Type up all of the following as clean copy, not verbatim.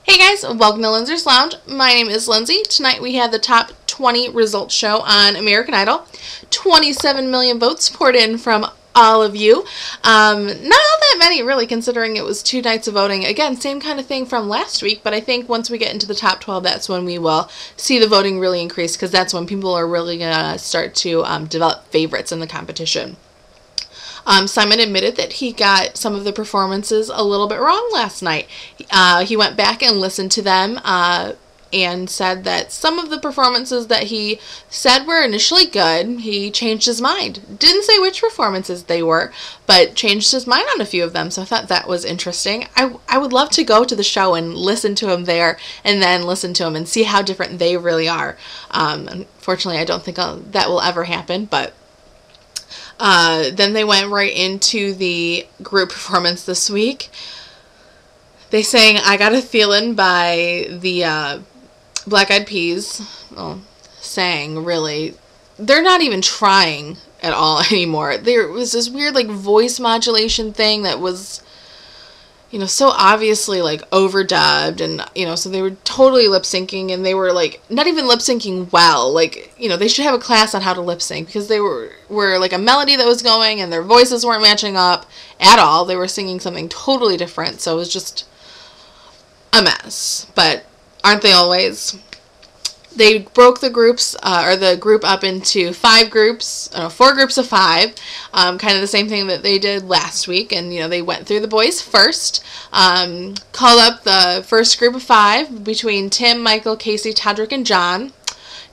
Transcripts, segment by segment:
Hey guys, welcome to Lindsay's Lounge. My name is Lindsay. Tonight we have the top 20 results show on American Idol. 27 million votes poured in from all of you. Not all that many really, considering it was 2 nights of voting. Again, same kind of thing from last week, but I think once we get into the top 12, that's when we will see the voting really increase, because that's when people are really going to start to develop favorites in the competition. Simon admitted that he got some of the performances a little bit wrong last night. He went back and listened to them and said that some of the performances that he said were initially good, he changed his mind. Didn't say which performances they were, but changed his mind on a few of them, so I thought that was interesting. I would love to go to the show and listen to him there, and then listen to him and see how different they really are. Unfortunately, I don't think that will ever happen, but then they went right into the group performance this week. They sang I Got a Feelin' by the Black Eyed Peas. Well, sang, really. They're not even trying at all anymore. There was this weird, like, voice modulation thing that was, you know, so obviously, like, overdubbed, and, you know, so they were totally lip-syncing, and they were, like, not even lip-syncing well. Like, you know, they should have a class on how to lip-sync, because they were like, a melody that was going, and their voices weren't matching up at all. They were singing something totally different, so it was just a mess. But aren't they always? They broke the groups, or the group up into 4 groups of 5, kind of the same thing that they did last week, and, you know, they went through the boys first, called up the first group of 5 between Tim, Michael, Casey, Todrick, and John.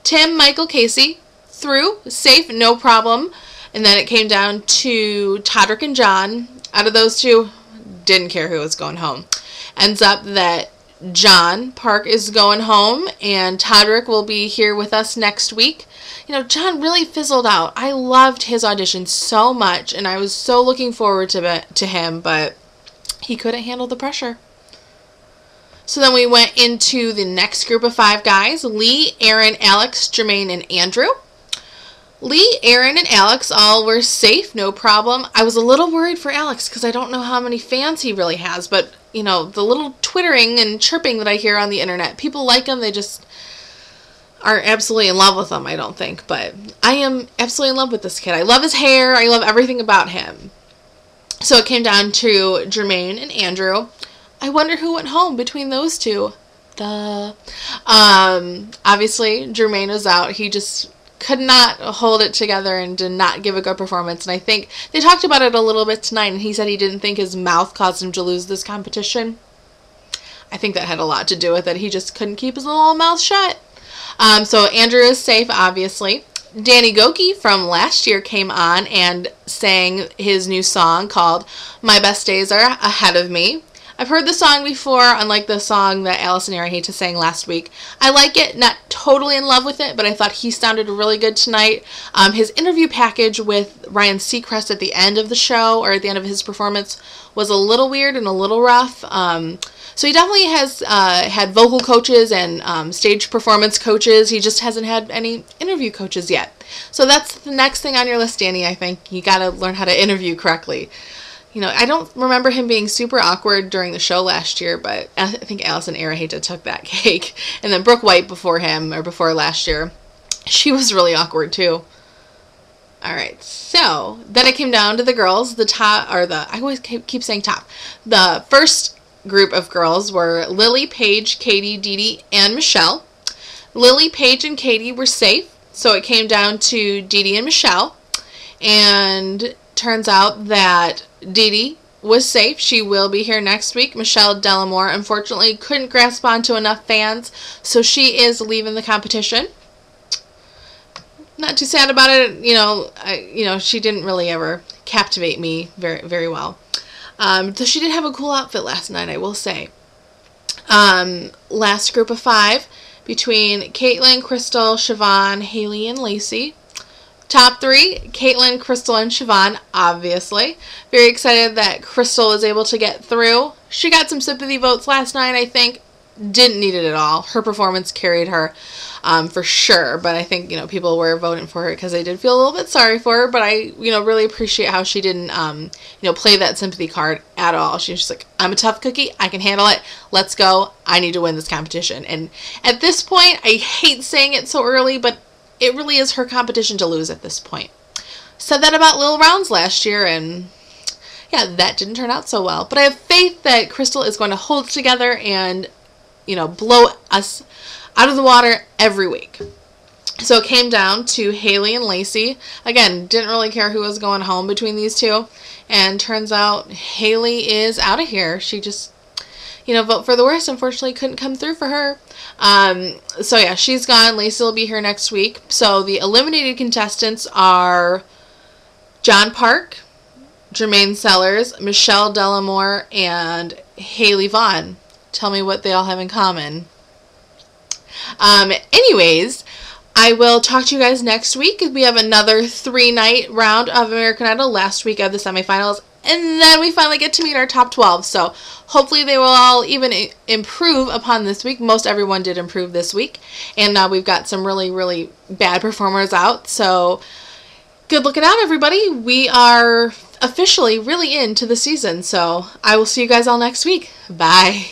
Tim, Michael, Casey through, safe, no problem, and then it came down to Todrick and John. Out of those 2, didn't care who was going home. Ends up that John Park is going home, and Todrick will be here with us next week. You know, John really fizzled out. I loved his audition so much, and I was so looking forward to him, but he couldn't handle the pressure. So then we went into the next group of 5 guys: Lee, Aaron, Alex, Jermaine, and Andrew. Lee, Aaron, and Alex all were safe, no problem. I was a little worried for Alex because I don't know how many fans he really has, but, you know, the little twittering and chirping that I hear on the internet, people like him, they just aren't absolutely in love with him, I don't think, but I am absolutely in love with this kid. I love his hair, I love everything about him. So it came down to Jermaine and Andrew. I wonder who went home between those 2. Obviously, Jermaine was out. He just could not hold it together and did not give a good performance. And I think they talked about it a little bit tonight, and he said he didn't think his mouth caused him to lose this competition. I think that had a lot to do with it. He just couldn't keep his little mouth shut. So Andrew is safe, obviously. Danny Gokey from last year came on and sang his new song called My Best Days Are Ahead of Me. I've heard the song before, unlike the song that Allison Araheta sang last week. I like it, not totally in love with it, but I thought he sounded really good tonight. His interview package with Ryan Seacrest at the end of the show, or at the end of his performance, was a little weird and a little rough. So he definitely has had vocal coaches and stage performance coaches. He just hasn't had any interview coaches yet. So that's the next thing on your list, Danny, I think. You got to learn how to interview correctly. You know, I don't remember him being super awkward during the show last year, but I think Allison Araheta took that cake. And then Brooke White before him, or before last year, she was really awkward too. Alright, so then it came down to the girls. I always keep saying top. The first group of girls were Lily, Paige, Katie, Dee Dee, and Michelle. Lily, Paige, and Katie were safe, so it came down to Dee Dee and Michelle. And turns out that Dee Dee was safe. She will be here next week. Michelle Delamore, unfortunately, couldn't grasp onto enough fans, so she is leaving the competition. Not too sad about it. You know, she didn't really ever captivate me very, very well. So she did have a cool outfit last night, I will say. Last group of 5 between Caitlin, Crystal, Siobhan, Haley, and Lacey. Top 3, Caitlin, Crystal, and Siobhan, obviously. Very excited that Crystal was able to get through. She got some sympathy votes last night, I think. didn't need it at all. Her performance carried her for sure, but I think, you know, people were voting for her because they did feel a little bit sorry for her, but I, you know, really appreciate how she didn't, you know, play that sympathy card at all. She was just like, I'm a tough cookie. I can handle it. Let's go. I need to win this competition. And at this point, I hate saying it so early, but it really is her competition to lose at this point. Said that about Lil Rounds last year, and yeah, that didn't turn out so well. But I have faith that Crystal is going to hold it together and, you know, blow us out of the water every week. So it came down to Haley and Lacey. Again, didn't really care who was going home between these two. And turns out Haley is out of here. She just, you know, vote for the worst. Unfortunately, couldn't come through for her. So yeah, she's gone. Lacey will be here next week. So the eliminated contestants are John Park, Jermaine Sellers, Michelle Delamore, and Haley Vaughn. Tell me what they all have in common. Anyways, I will talk to you guys next week. We have another 3-night round of American Idol. Last week of the semifinals. And then we finally get to meet our top 12. So hopefully they will all even improve upon this week. Most everyone did improve this week. And now we've got some really, really bad performers out. So good looking out, everybody. We are officially really into the season. So I will see you guys all next week. Bye.